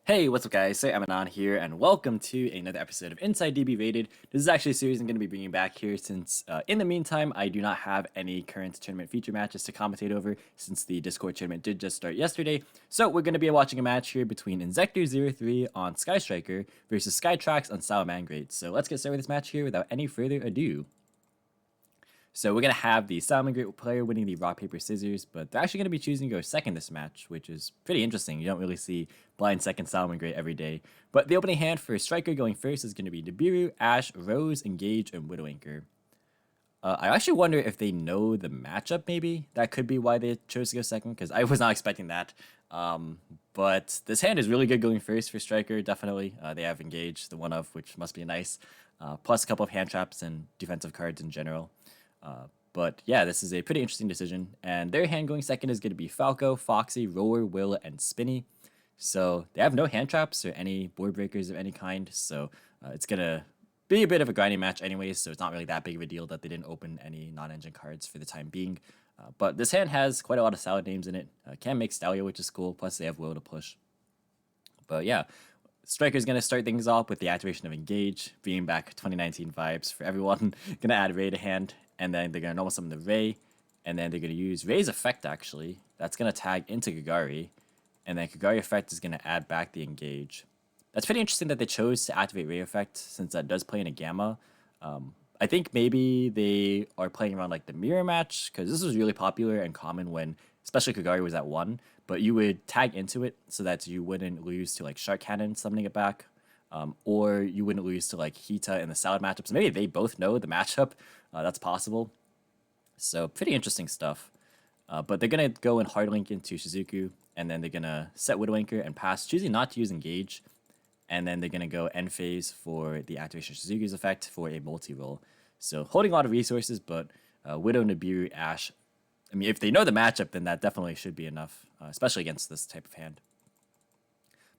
Hey, what's up guys? So Emanon here, and welcome to another episode of Inside DB Rated. This is actually a series I'm going to be bringing back here since, in the meantime, I do not have any current tournament feature matches to commentate over since the Discord tournament did just start yesterday. So we're going to be watching a match here between Inzektor03 on Sky Striker versus Skytrax on Salamangreat. So let's get started with this match here without any further ado. So we're going to have the Salamangreat player winning the rock, paper, scissors, but they're actually going to be choosing to go second this match, which is pretty interesting. You don't really see blind second Salamangreat every day. But the opening hand for Striker going first is going to be Nibiru, Ashe, Rose, Engage, and Widowmaker. I actually wonder if they know the matchup, maybe. That could be why they chose to go second, because I was not expecting that. But this hand is really good going first for Striker, definitely. They have Engage, the one of, which must be nice. Plus a couple of hand traps and defensive cards in general. But yeah, this is a pretty interesting decision. And their hand going second is going to be Falco, Foxy, Roller, Will, and Spinny. So they have no hand traps or any board breakers of any kind. So it's going to be a bit of a grinding match anyways. So it's not really that big of a deal that they didn't open any non-engine cards for the time being. But this hand has quite a lot of salad names in it. Can make Stalio, which is cool. Plus they have Will to push. But yeah, Striker's going to start things off with the activation of Engage, bringing back 2019 vibes for everyone. Going to add Ray to hand. And then they're going to normal summon the Ray. And then they're going to use Ray's effect, actually. That's going to tag into Kagari. And then Kagari effect is going to add back the Engage. That's pretty interesting that they chose to activate Ray effect, since that does play in a Gamma. I think maybe they are playing around like the mirror match, because this was really popular and common when, especially Kagari was at 1. But you would tag into it so that you wouldn't lose to like Shark Cannon summoning it back. Or you wouldn't lose to like Hita in the salad matchup. So maybe they both know the matchup. That's possible. So pretty interesting stuff. But they're going to go and hard link into Shizuku. And then they're going to set Widowmaker and pass, choosing not to use Engage. And then they're going to go end phase for the activation of Shizuku's effect for a multi-roll. So holding a lot of resources, but Widow, Nibiru, Ashe. I mean, if they know the matchup, then that definitely should be enough, especially against this type of hand.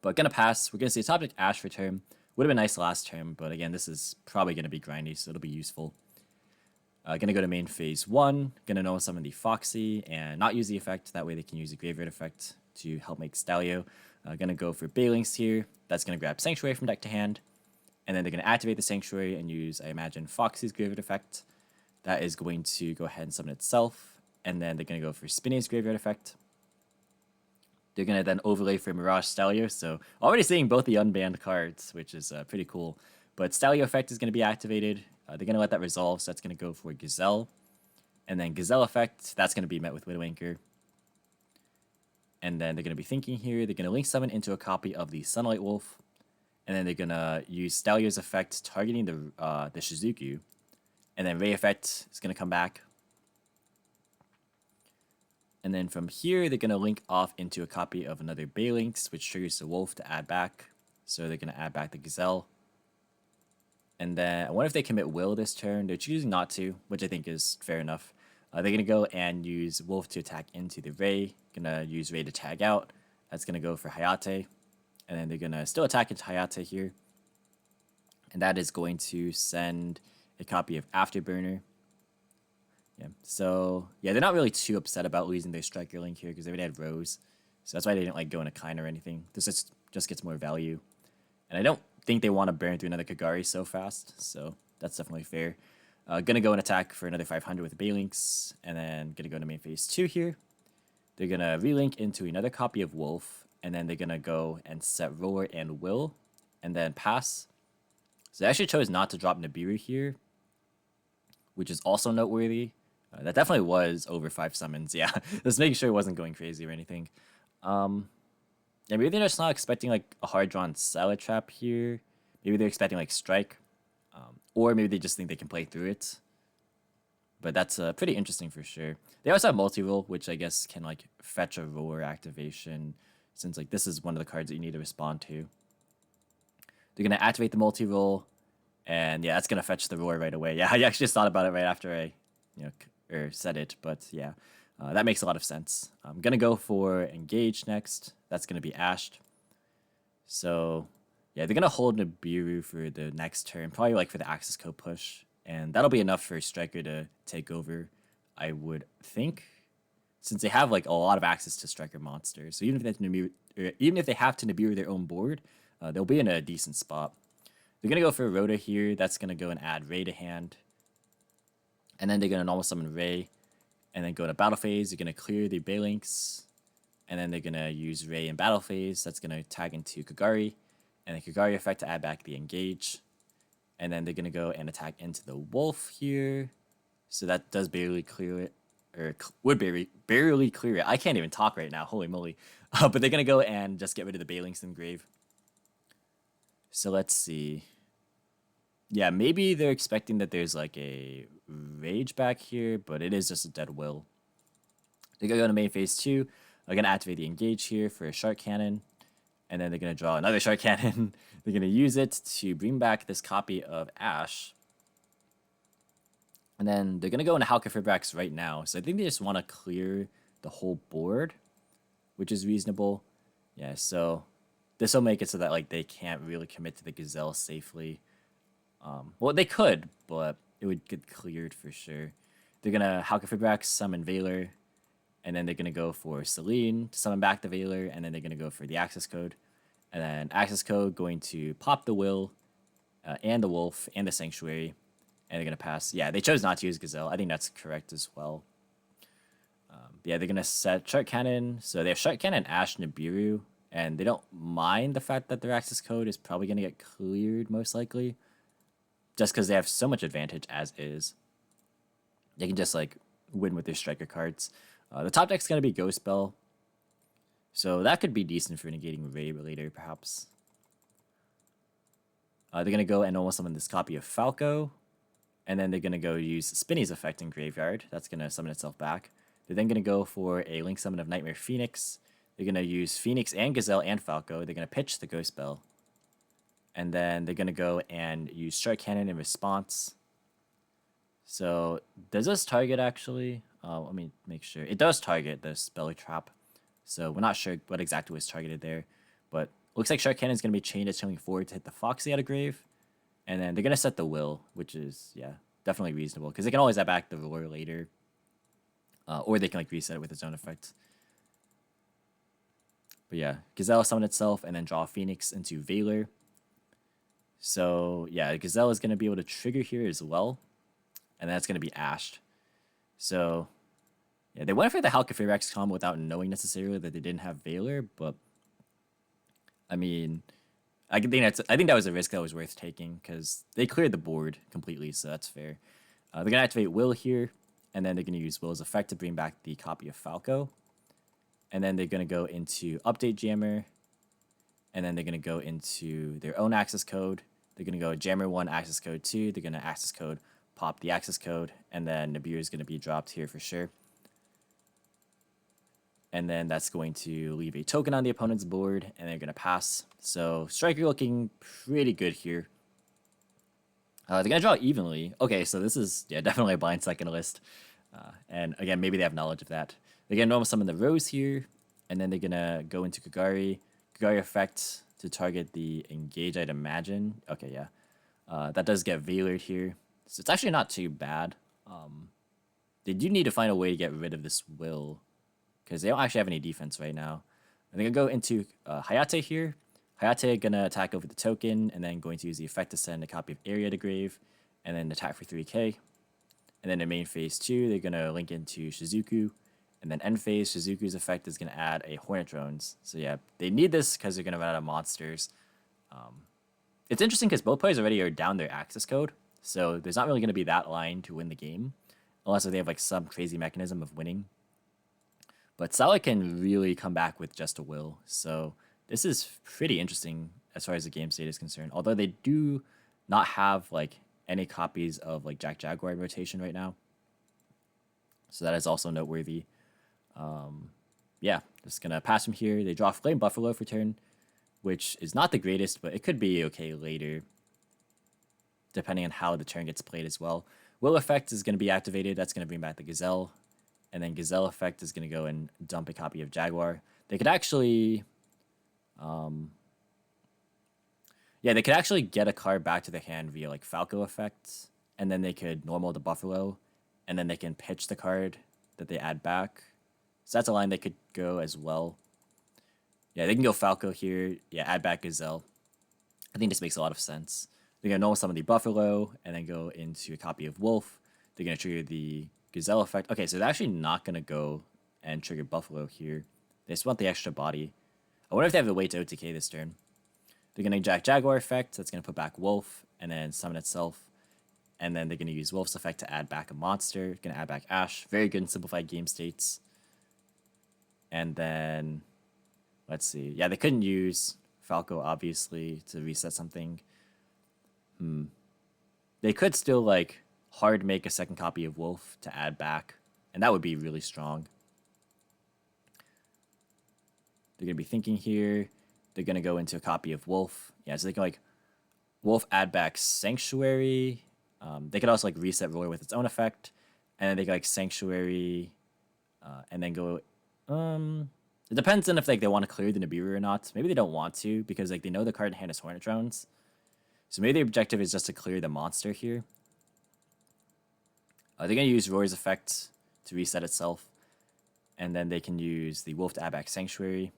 But gonna pass. We're gonna see a top deck Ashe for turn. Would have been nice last turn, but again, this is probably gonna be grindy, so it'll be useful. Gonna go to main phase 1. Gonna normal summon the Foxy and not use the effect. That way they can use the Graveyard effect to help make Stalio. Gonna go for Balinks here. That's gonna grab Sanctuary from deck to hand. And then they're gonna activate the Sanctuary and use, I imagine, Foxy's Graveyard effect. That is going to go ahead and summon itself. And then they're gonna go for Spinny's Graveyard effect. They're going to then overlay for Mirage Stalio. So already seeing both the unbanned cards, which is pretty cool. But Stalio effect is going to be activated. They're going to let that resolve, so that's going to go for Gazelle. And then Gazelle effect, that's going to be met with Widowmaker. And then they're going to be thinking here. They're going to link summon into a copy of the Sunlight Wolf. And then they're going to use Stalio's effect targeting the Shizuku. And then Ray effect is going to come back. And then from here, they're going to link off into a copy of another Balinks, which triggers the Wolf to add back. So they're going to add back the Gazelle. And then I wonder if they commit Will this turn. They're choosing not to, which I think is fair enough. They're going to go and use Wolf to attack into the Ray. Going to use Ray to tag out. That's going to go for Hayate. And then they're going to still attack into Hayate here. And that is going to send a copy of Afterburner. Yeah, so yeah, they're not really too upset about losing their Striker link here because they already had Rose. So that's why they didn't like go in a kind or anything. This just gets more value. And I don't think they want to burn through another Kagari so fast. So that's definitely fair. Gonna go and attack for another 500 with Balinks. And then gonna go to main phase 2 here. They're gonna relink into another copy of Wolf. And then they're gonna go and set Roller and Will. And then pass. So they actually chose not to drop Nibiru here, which is also noteworthy. That definitely was over 5 summons. Yeah, just making sure it wasn't going crazy or anything. Yeah, maybe they're just not expecting like a hard drawn salad trap here. Maybe they're expecting like strike, or maybe they just think they can play through it. But that's pretty interesting for sure. They also have multi-roll, which I guess can like fetch a roller activation, since like this is one of the cards that you need to respond to. They're gonna activate the multi-roll, and yeah, that's gonna fetch the roller right away. Yeah, I actually just thought about it right after I, said it, but yeah, that makes a lot of sense. I'm gonna go for Engage next. That's gonna be Ashed. So yeah, they're gonna hold Nibiru for the next turn, probably like for the Access Code push, and that'll be enough for Striker to take over, I would think, since they have like a lot of access to Striker monsters. So even if they have or even if they have to Nibiru their own board, they'll be in a decent spot. They're going to go for Rhoda here. That's going to go and add Ray to hand. And then they're going to normal summon Ray. And then go to battle phase. They're going to clear the Baylinks. And then they're going to use Ray in battle phase. That's going to tag into Kagari. And the Kagari effect to add back the engage. And then they're going to go and attack into the Wolf here. So that does barely clear it. Or would barely clear it. I can't even talk right now. Holy moly. But they're going to go and just get rid of the Baylinks in grave. So let's see. Yeah, maybe they're expecting that there's like a Rage back here, but it is just a dead will. They're going to go to main phase 2. They're going to activate the engage here for a Shark Cannon. And then they're going to draw another Shark Cannon. They're going to use it to bring back this copy of Ash. And then they're going to go into Hcabe right now. So I think they just want to clear the whole board, which is reasonable. Yeah, so this will make it so that like they can't really commit to the Gazelle safely. Well, they could, but it would get cleared for sure. They're going to Hcabe summon Valor. And then they're going to go for Celine to summon back the Valor. And then they're going to go for the Access Code. And then Access Code going to pop the Will and the Wolf and the Sanctuary. And they're going to pass. Yeah, they chose not to use Gazelle. I think that's correct as well. Yeah, they're going to set Shark Cannon. So they have Shark Cannon, Ash, Nibiru. And they don't mind the fact that their Access Code is probably going to get cleared most likely. Just because they have so much advantage as is. They can just like win with their striker cards. The top deck's going to be Ghost Bell. So that could be decent for negating Ray later, perhaps. They're going to go and almost summon this copy of Falco. And then they're going to go use Spinny's effect in Graveyard. That's going to summon itself back. They're then going to go for a Link Summon of Nightmare Phoenix. They're going to use Phoenix and Gazelle and Falco. They're going to pitch the Ghost Bell. And then they're going to go and use Shark Cannon in response. So does this target actually? Let me make sure. It does target the Spell Trap. So we're not sure what exactly was targeted there. But looks like Shark Cannon is going to be chained as coming forward to hit the Foxy out of grave. And then they're going to set the Will, which is, yeah, definitely reasonable. Because they can always add back the Roar later. Or they can like reset it with its own effect. But yeah, Gazelle summon itself and then draw Phoenix into Valor. So yeah, Gazelle is going to be able to trigger here as well. And that's going to be ashed. So, yeah, they went for the Hcabe combo without knowing necessarily that they didn't have Valor, but I mean, I think that was a risk that was worth taking because they cleared the board completely, so that's fair. They're gonna activate Will here, and then they're gonna use Will's effect to bring back the copy of Falco, and then they're gonna go into Update Jammer, and then they're gonna go into their own access code. They're gonna go Jammer 1, access code 2. They're gonna access code. Pop the access code, and then Nibiru is going to be dropped here for sure. And then that's going to leave a token on the opponent's board, and they're going to pass. So Striker looking pretty good here. They're going to draw evenly. Okay, so this is definitely a blind second list. And again, maybe they have knowledge of that. They're going to normal summon the Rose here, and then they're going to go into Kagari. Kagari effect to target the engage, I'd imagine. Okay, yeah. That does get Valored here. So it's actually not too bad. They do need to find a way to get rid of this Will, because they don't actually have any defense right now. I'm going to go into Hayate here. Hayate going to attack over the token, and then going to use the effect to send a copy of Area to grave, and then attack for 3k. And then in main phase 2, they're going to link into Shizuku. And then end phase, Shizuku's effect is going to add a Hornet Drones. So yeah, they need this because they're going to run out of monsters. It's interesting because both players already are down their access code. So there's not really going to be that line to win the game, unless they have like some crazy mechanism of winning. But Salah can really come back with just a Will. So this is pretty interesting as far as the game state is concerned. Although they do not have like any copies of like Jack Jaguar in rotation right now. So that is also noteworthy. Yeah, just going to pass from here. They draw Flame Buffalo for turn, which is not the greatest, but it could be okay later, depending on how the turn gets played as well. Will effect is going to be activated. That's going to bring back the Gazelle. And then Gazelle effect is going to go and dump a copy of Jaguar. They could actually... they could actually get a card back to the hand via like Falco effect. And then they could normal the Buffalo. And then they can pitch the card that they add back. So that's a line they could go as well. Yeah, they can go Falco here. Yeah, add back Gazelle. I think this makes a lot of sense. They're going to normal summon the Buffalo and then go into a copy of Wolf. They're going to trigger the Gazelle effect. Okay, so they're actually not going to go and trigger Buffalo here. They just want the extra body. I wonder if they have the way to OTK this turn. They're going to Jaguar effect. That's going to put back Wolf and then summon itself. And then they're going to use Wolf's effect to add back a monster. Going to add back Ash. Very good in simplified game states. And then, let's see. Yeah, they couldn't use Falco, obviously, to reset something. They could still, like, hard make a second copy of Wolf to add back. And that would be really strong. They're going to be thinking here. They're going to go into a copy of Wolf. Yeah, so they can, like, Wolf add back Sanctuary. They could also, like, reset Roar with its own effect. And then they can, like, Sanctuary. And then go... it depends on if, like, they want to clear the Nibiru or not. Maybe they don't want to, because, like, they know the card in hand is Hornet Drones. So maybe the objective is just to clear the monster here. They're going to use Roar's effect to reset itself. And then they can use the Wolf to add back Sanctuary.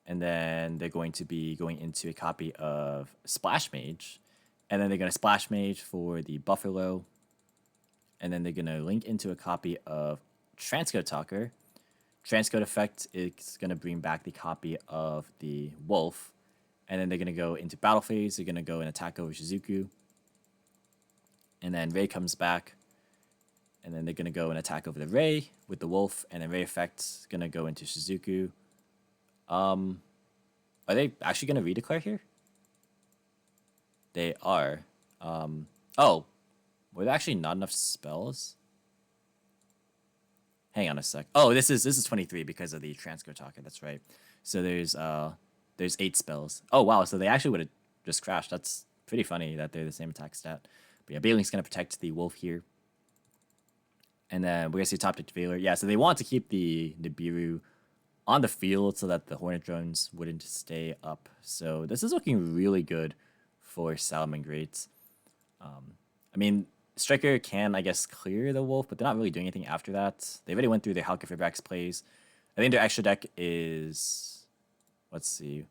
And then they're going to be going into a copy of Splash Mage. And then they're going to Splash Mage for the Buffalo. And then they're going to link into a copy of Transcode Talker. Transcode effect is going to bring back the copy of the Wolf. And then they're going to go into Battle Phase. They're going to go and attack over Shizuku. And then Ray comes back. And then they're going to go and attack over the Ray with the Wolf. And then Ray effect is going to go into Shizuku. Are they actually going to redeclare here? They are. Oh, were there actually not enough spells? Hang on a sec. Oh, this is 23 because of the Transcode Talker. That's right. So there's 8 spells. Oh wow, so they actually would have just crashed. That's pretty funny that they're the same attack stat. But yeah, Bailink's gonna protect the Wolf here. And then we're gonna see top deck Veiler. Yeah, so they want to keep the Nibiru on the field so that the Hornet Drones wouldn't stay up. So this is looking really good for Salamangreat. I mean, Striker can, I guess, clear the Wolf, but they're not really doing anything after that. They already went through their Halka plays. I think their extra deck is... Let's see.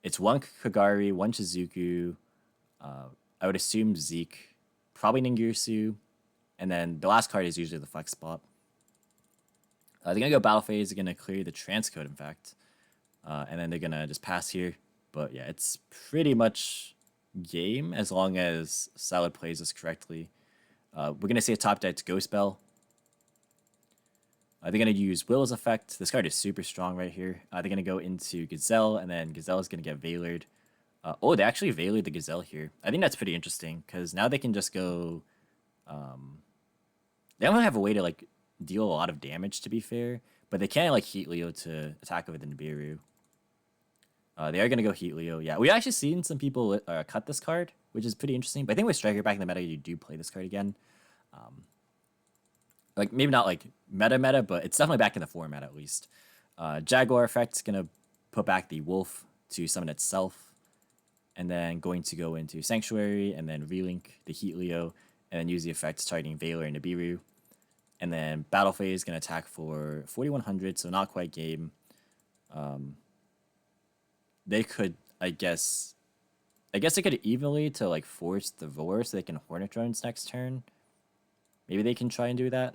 It's 1 Kagari, 1 Shizuku. I would assume Zeke. Probably Ningirsu. And then the last card is usually the flex spot. They're going to go Battle Phase. They're going to clear the Transcode, in fact. And then they're going to just pass here. But yeah, it's pretty much game as long as Salad plays this correctly. We're going to see a top deck Ghost Bell. They're going to use Will's effect. This card is super strong right here. They're going to go into Gazelle, and then Gazelle is going to get Veilered. Oh, they actually Veilered the Gazelle here. I think that's pretty interesting, because now they can just go... they don't have a way to, like, deal a lot of damage, to be fair. But they can, like, Heat Leo to attack over the Nibiru. They are going to go Heat Leo. Yeah, we've actually seen some people cut this card, which is pretty interesting. But I think with Striker back in the meta, you do play this card again. Like, maybe not, like, meta, but it's definitely back in the format, at least. Jaguar effect's going to put back the Wolf to summon itself. And then going to go into Sanctuary, and then relink the Heat Leo, and then use the effects targeting Veiler and Nibiru. And then Battle Phase is going to attack for 4100, so not quite game. They could, I guess they could evenly to, like, force the Roar so they can Hornet Drones next turn. Maybe they can try and do that.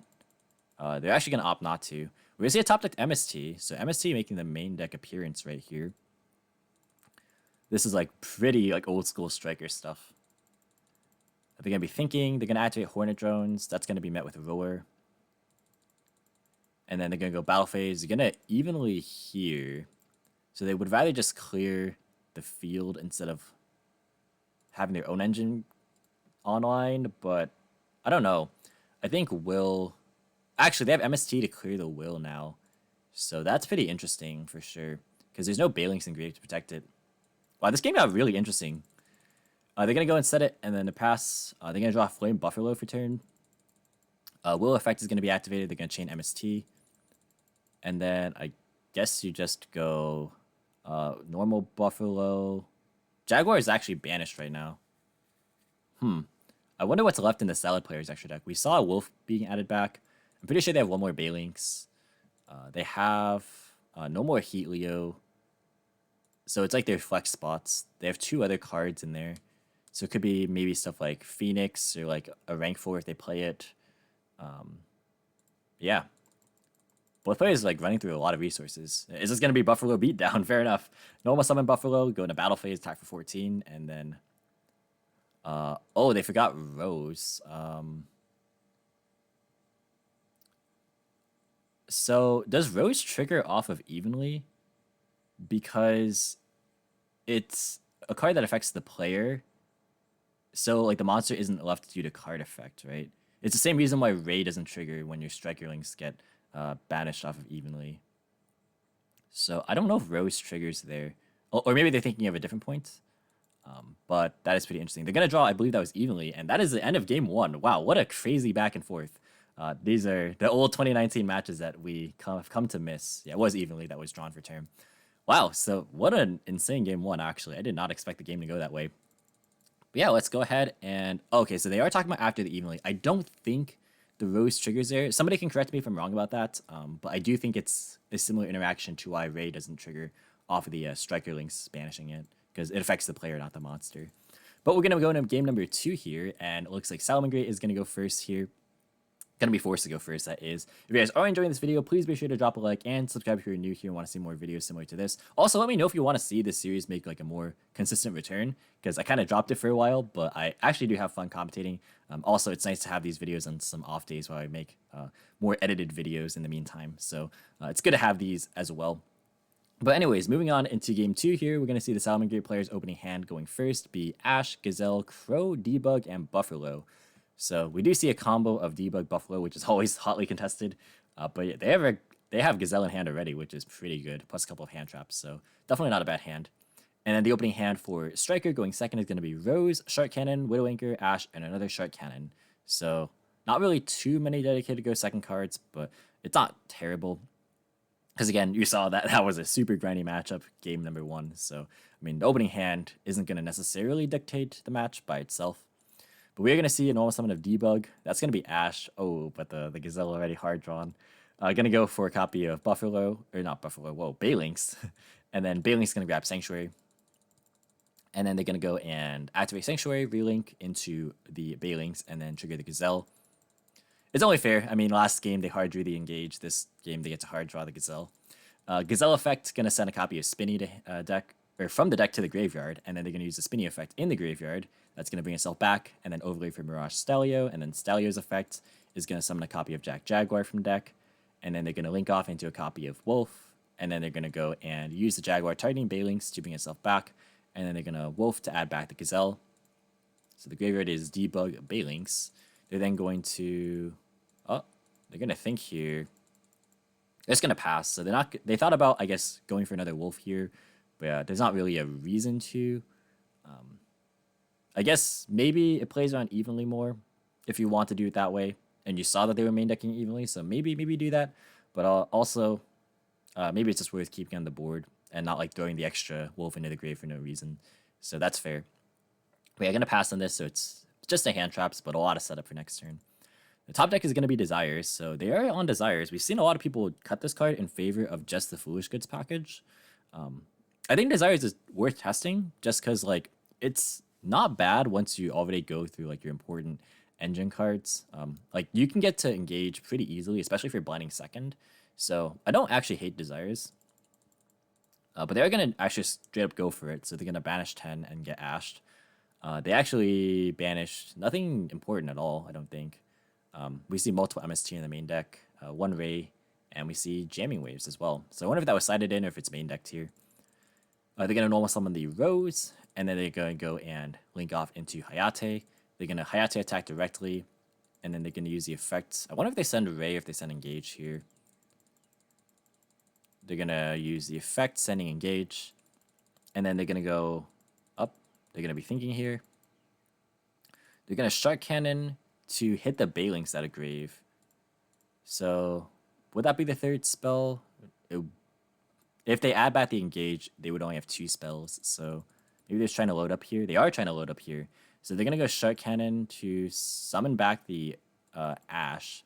They're actually going to opt not to. We're going to see a top deck MST. So MST making the main deck appearance right here. This is, like, pretty, like, old school Striker stuff. They're going to be thinking. They're going to activate Hornet Drones. That's going to be met with a Roar. And then they're going to go Battle Phase. They're going to evenly here. So they would rather just clear the field instead of having their own engine online. But I don't know. I think Will... Actually, they have MST to clear the Will now. So that's pretty interesting for sure. Because there's no Bailings in Grave to protect it. Wow, this game got really interesting. They're going to go and set it, and then to pass, they're going to draw Flame Buffalo for turn. Will effect is going to be activated. They're going to chain MST. And then I guess you just go normal Buffalo. Jaguar is actually banished right now. I wonder what's left in the Salad Player's extra deck. We saw a Wolf being added back. I'm pretty sure they have one more Balinks. They have No more Heatlio. So it's like their flex spots. They have 2 other cards in there. So it could be maybe stuff like Phoenix or like a rank 4 if they play it. Yeah. Both players like running through a lot of resources. Is this going to be Buffalo beatdown? Fair enough. Normal summon Buffalo, go into battle phase, attack for 14, and then... oh, they forgot Rose. So does Rose trigger off of evenly? Because it's a card that affects the player. So like the monster isn't left due to card effect, right? It's the same reason why Ray doesn't trigger when your strikerlings get banished off of evenly. So I don't know if Rose triggers there. Or maybe they're thinking of a different point. But that is pretty interesting. They're going to draw, I believe that was evenly. And that is the end of game 1. Wow, what a crazy back and forth. These are the old 2019 matches that we have come to miss. Yeah, it was evenly that was drawn for turn. Wow, so what an insane game 1, actually. I did not expect the game to go that way. But yeah, let's go ahead and... Okay, so they are talking about after the evenly. I don't think the Rose triggers there. Somebody can correct me if I'm wrong about that. But I do think it's a similar interaction to why Ray doesn't trigger off of the strikerlings banishing it. Because it affects the player, not the monster. But we're going to go into game number 2 here. And it looks like Salamangreat is going to go first here. Going to be forced to go first, that is. If you guys are enjoying this video, please be sure to drop a like and subscribe if you're new here and want to see more videos similar to this. Also, let me know if you want to see this series make like a more consistent return, because I kind of dropped it for a while, but I actually do have fun commentating. Also, it's nice to have these videos on some off days while I make more edited videos in the meantime. So it's good to have these as well. But anyways, moving on into game 2 here, we're going to see the Salamangreat players opening hand going first be Ash, Gazelle, Crow, Debug, and Buffalo. So we do see a combo of Debug Buffalo, which is always hotly contested. But yeah, they have Gazelle in hand already, which is pretty good, plus a couple of hand traps. So definitely not a bad hand. And then the opening hand for Striker going second is going to be Rose, Shark Cannon, Widow Anchor, Ash, and another Shark Cannon. So not really too many dedicated go second cards, but it's not terrible. Because again, you saw that was a super grindy matchup, game number 1. So, I mean, the opening hand isn't going to necessarily dictate the match by itself. But we're going to see a normal summon of Debug. That's going to be Ash. Oh, but the Gazelle already hard drawn. Going to go for a copy of Buffalo. Or not Buffalo, whoa, Baylynx. And then Baylynx going to grab Sanctuary. And then they're going to go and activate Sanctuary, relink into the Baylynx, and then trigger the Gazelle. It's only fair. I mean, last game they hard drew the Engage. This game they get to hard draw the Gazelle. Gazelle effect going to send a copy of Spinny to deck, or from the deck to the graveyard, and then they're going to use the Spinny effect in the graveyard. That's going to bring itself back, and then overlay for Mirage Stalio, and then Stalio's effect is going to summon a copy of Jack Jaguar from deck, and then they're going to link off into a copy of Wolf, and then they're going to go and use the Jaguar targeting Baylynx to bring itself back, and then they're going to Wolf to add back the Gazelle. So the graveyard is Debug Baylynx. They're then going to... Oh, they're going to think here. They're just going to pass. So they're not... They thought about, I guess, going for another Wolf here, but yeah, there's not really a reason to. I guess maybe it plays around evenly more if you want to do it that way. And you saw that they were main decking evenly, so maybe do that. But also, maybe it's just worth keeping on the board and not like throwing the extra Wolf into the grave for no reason. So that's fair. But yeah, I'm going to pass on this, so it's just a hand traps, but a lot of setup for next turn. The top deck is going to be Desires, so they are on Desires. We've seen a lot of people cut this card in favor of just the Foolish Goods package. I think Desires is worth testing, just because like it's not bad once you already go through like your important engine cards. Like you can get to Engage pretty easily, especially if you're blinding second. So I don't actually hate Desires. But they're going to actually straight up go for it, so they're going to banish 10 and get ashed. They actually banished nothing important at all, I don't think. We see multiple MST in the main deck, 1 Ray, and we see Jamming Waves as well. So I wonder if that was sided in or if it's main decked here. They're going to normal summon the Rose, and then they're going to go and link off into Hayate. They're going to Hayate attack directly, and then they're going to use the effect. I wonder if they send Ray or if they send Engage here. They're going to use the effect, sending Engage, and then they're going to go up. They're going to be thinking here. They're going to Shark Cannon to hit the Baylynx out of grave. So would that be the third spell? If they add back the Engage, they would only have 2 spells. So maybe they're trying to load up here. They are trying to load up here. So they're going to go Shark Cannon to summon back the Ash.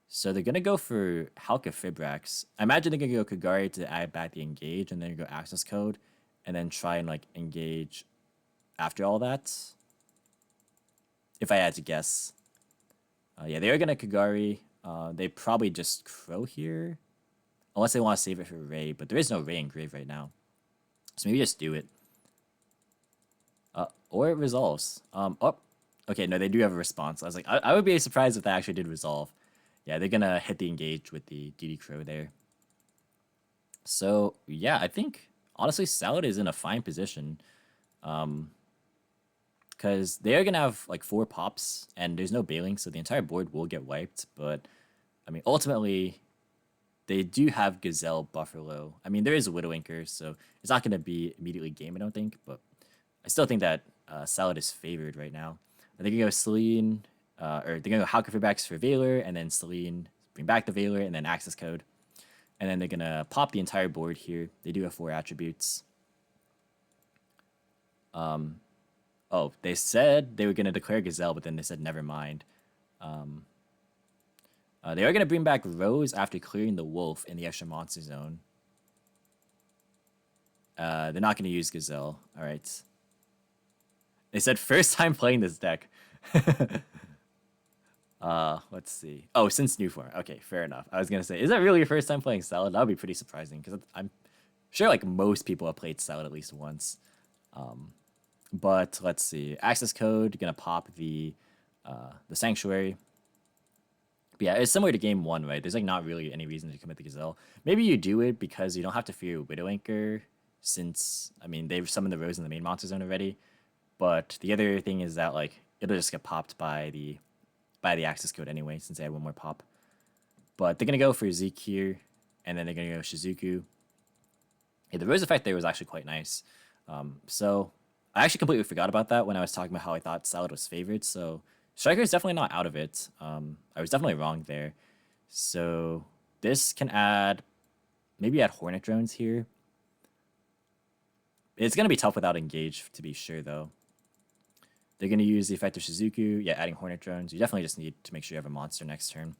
So they're gonna go for Hcabe. I imagine they're gonna go Kagari to add back the engage, and then go access code, and then try and like engage after all that. If I had to guess. Yeah, they are gonna Kagari. They probably just Crow here. Unless they want to save it for Ray, but there is no Ray in Grave right now. So maybe just do it. Or it resolves. Oh, okay, no, they do have a response. I was like, I would be surprised if they actually did resolve. Yeah, they're gonna hit the engage with the DD Crow there. So yeah, I think honestly Salad is in a fine position. Because they are gonna have like 4 pops and there's no bailing, so the entire board will get wiped. But I mean, ultimately, they do have Gazelle, Buffalo. I mean, there is a Widowinker, so it's not gonna be immediately game, I don't think. But I still think that Salad is favored right now. They're gonna go Celine, or they're gonna go Hcabe for Veiler, and then Celine bring back the Veiler, and then access code. And then they're gonna pop the entire board here. They do have 4 attributes. Oh, they said they were gonna declare Gazelle, but then they said never mind. They are gonna bring back Rose after clearing the Wolf in the extra monster zone. They're not gonna use Gazelle. All right. They said first time playing this deck. Let's see. Oh, since new form. Okay, fair enough. I was gonna say, is that really your first time playing Salad? That would be pretty surprising because I'm sure like most people have played Salad at least once. But let's see. Access code gonna pop the Sanctuary. But yeah, it's similar to game 1, right? There's like not really any reason to commit the Gazelle. Maybe you do it because you don't have to fear Widowinker, since I mean they've summoned the Rose in the main monster zone already. But the other thing is that like it'll just get popped by the access code anyway, since they had 1 more pop. But they're gonna go for Zeke here, and then they're gonna go Shizuku. Yeah, the Rose effect there was actually quite nice. So I actually completely forgot about that when I was talking about how I thought Salad was favored. So Striker is definitely not out of it. I was definitely wrong there. So this can maybe add Hornet Drones here. It's gonna be tough without Engage, to be sure though. They're gonna use the effect of Shizuku. Yeah, adding Hornet Drones. You definitely just need to make sure you have a monster next turn.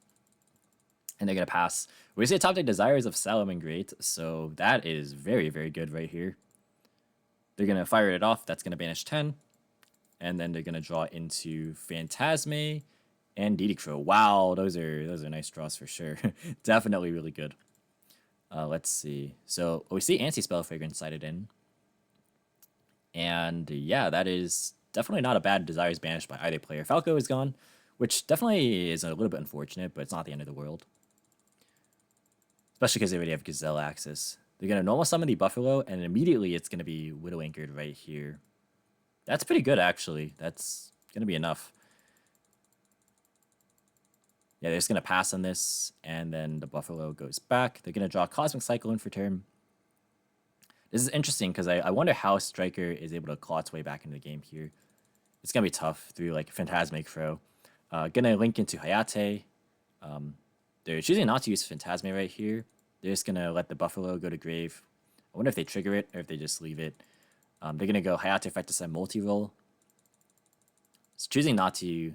And they're gonna pass. We say top deck Desires of Salamangreat, so that is very, very good right here. They're gonna fire it off. That's gonna banish 10, and then they're gonna draw into Phantasme and DD Crow. Wow, those are nice draws for sure. Definitely really good. Let's see. So we see Anti-Spell Fragrance sided in, and yeah, that is definitely not a bad Desires banished by either player. Falco is gone, which definitely is a little bit unfortunate, but it's not the end of the world. Especially because they already have Gazelle access. They're going to normal summon the Buffalo, and immediately it's going to be Widow Anchored right here. That's pretty good, actually. That's going to be enough. Yeah, they're just going to pass on this, and then the Buffalo goes back. They're going to draw Cosmic Cyclone for turn. This is interesting, because I wonder how Striker is able to claw its way back into the game here. It's going to be tough through, like, Phantasmic Crow. Going to link into Hayate. They're choosing not to use Phantasme right here. They're just going to let the Buffalo go to grave. I wonder if they trigger it or if they just leave it. They're going to go Hayate Effecticide multi-roll. So choosing not to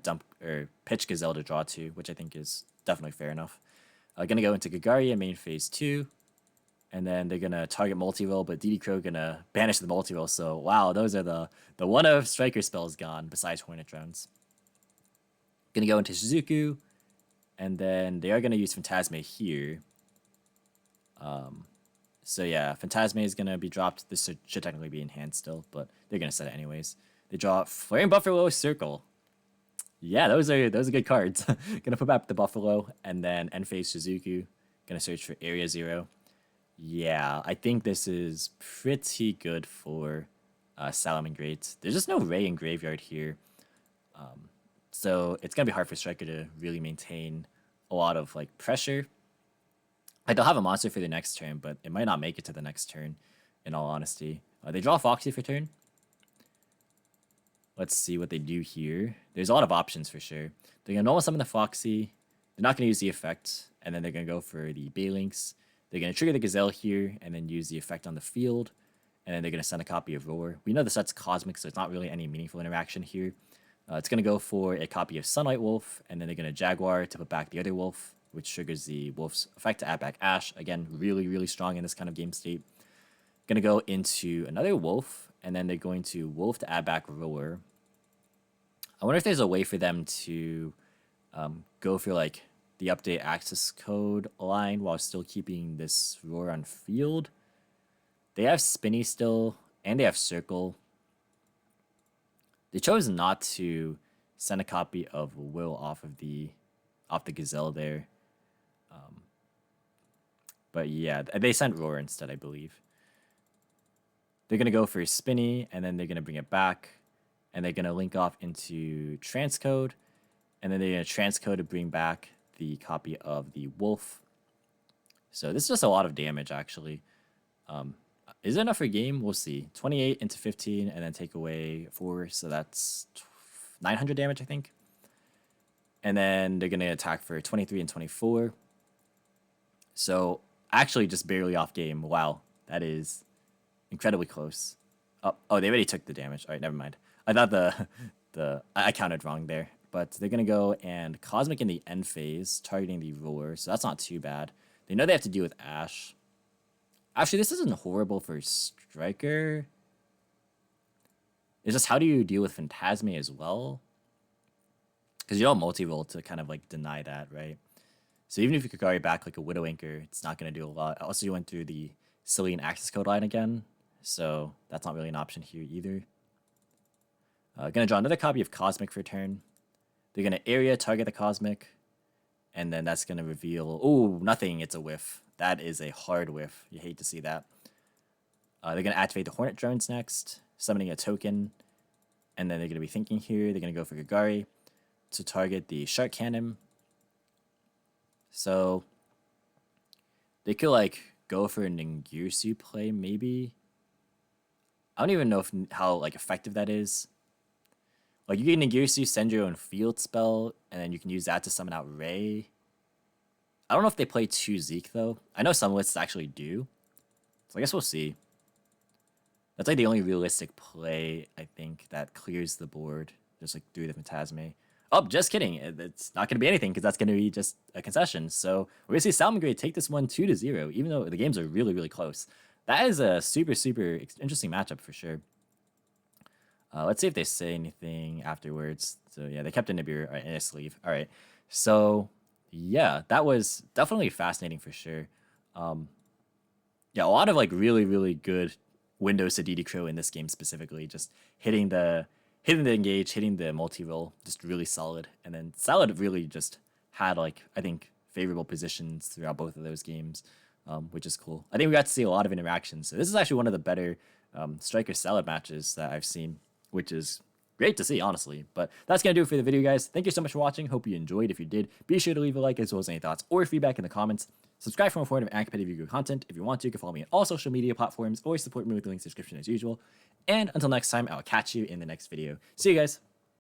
dump or pitch Gazelle to draw 2, which I think is definitely fair enough. Going to go into Gagaria main phase 2. And then they're going to target multi-roll, but DD Crow going to banish the multi-roll. So wow, those are the one of Striker spells gone besides Hornet Drones. Going to go into Shizuku. And then they are going to use Phantasme here. So yeah, Phantasme is going to be dropped. This should technically be enhanced still, but they're going to set it anyways. They draw Flaring Buffalo Circle. Yeah, those are good cards. Going to put back the Buffalo, and then end phase Shizuku. Going to search for Area 0. Yeah, I think this is pretty good for Salamangreat. There's just no Ray in Graveyard here. So it's going to be hard for Striker to really maintain a lot of like pressure. Like they'll have a monster for the next turn, but it might not make it to the next turn, in all honesty. They draw Foxy for turn. Let's see what they do here. There's a lot of options for sure. They're going to normal summon the Foxy. They're not going to use the effect, and then they're going to go for the Balinks. They're going to trigger the Gazelle here, and then use the effect on the field. And then they're going to send a copy of Roar. We know the set's Cosmic, so it's not really any meaningful interaction here. It's going to go for a copy of Sunlight Wolf, and then they're going to Jaguar to put back the other wolf, which triggers the wolf's effect to add back Ash. Again, really, really strong in this kind of game state. Going to go into another wolf, and then they're going to wolf to add back Roar. I wonder if there's a way for them to go for like the update access code line while still keeping this Roar on field. They have Spinny still, and they have Circle. They chose not to send a copy of Will off the Gazelle there. But yeah, they sent Roar instead, I believe. They're going to go for Spinny, and then they're going to bring it back. And they're going to link off into Transcode. And then they're going to Transcode to bring back the copy of the Wolf. So this is just a lot of damage, actually. Is it enough for a game? We'll see. 28 into 15, and then take away 4. So that's 900 damage, I think. And then they're going to attack for 23 and 24. So actually just barely off game. Wow, that is incredibly close. Oh, they already took the damage. All right, never mind. I thought I counted wrong there. But they're going to go and Cosmic in the end phase, targeting the Roar. So that's not too bad. They know they have to deal with Ash. Actually, this isn't horrible for Striker. It's just how do you deal with Phantasme as well? Because you don't multi-roll to kind of like deny that, right? So even if you could carry back like a Widow Anchor, it's not going to do a lot. Also, you went through the Cillian access code line again. So that's not really an option here either. Going to draw another copy of Cosmic for turn. They're going to area target the Cosmic. And then that's going to reveal... Oh, nothing. It's a whiff. That is a hard whiff. You hate to see that. They're going to activate the Hornet Drones next. Summoning a token. And then they're going to be thinking here. They're going to go for Gagari to target the Shark Cannon. So they could like go for a Ningirsu play maybe. I don't even know how like effective that is. Like, you can Ningirsu, send your own field spell, and then you can use that to summon out Ray. I don't know if they play 2 Zeke, though. I know some lists actually do. So I guess we'll see. That's like the only realistic play, I think, that clears the board. Just like through the Phantasme. Oh, just kidding. It's not going to be anything, because that's going to be just a concession. So we're going to see Salamangreat take this one 2-0, even though the games are really, really close. That is a super, super interesting matchup for sure. Let's see if they say anything afterwards. So yeah, they kept a Nibiru in a sleeve. All right. So yeah, that was definitely fascinating for sure. Yeah, a lot of like really, really good windows to DD Crow in this game specifically. Just hitting the engage, hitting the multi-roll, just really solid. And then Salad really just had like, I think, favorable positions throughout both of those games, which is cool. I think we got to see a lot of interactions. So this is actually one of the better Striker Salad matches that I've seen, which is great to see, honestly. But that's going to do it for the video, guys. Thank you so much for watching. Hope you enjoyed. If you did, be sure to leave a like as well as any thoughts or feedback in the comments. Subscribe for more informative and competitive Yu-Gi-Oh content. If you want to, you can follow me on all social media platforms or support me with the links in the description as usual. And until next time, I'll catch you in the next video. See you guys.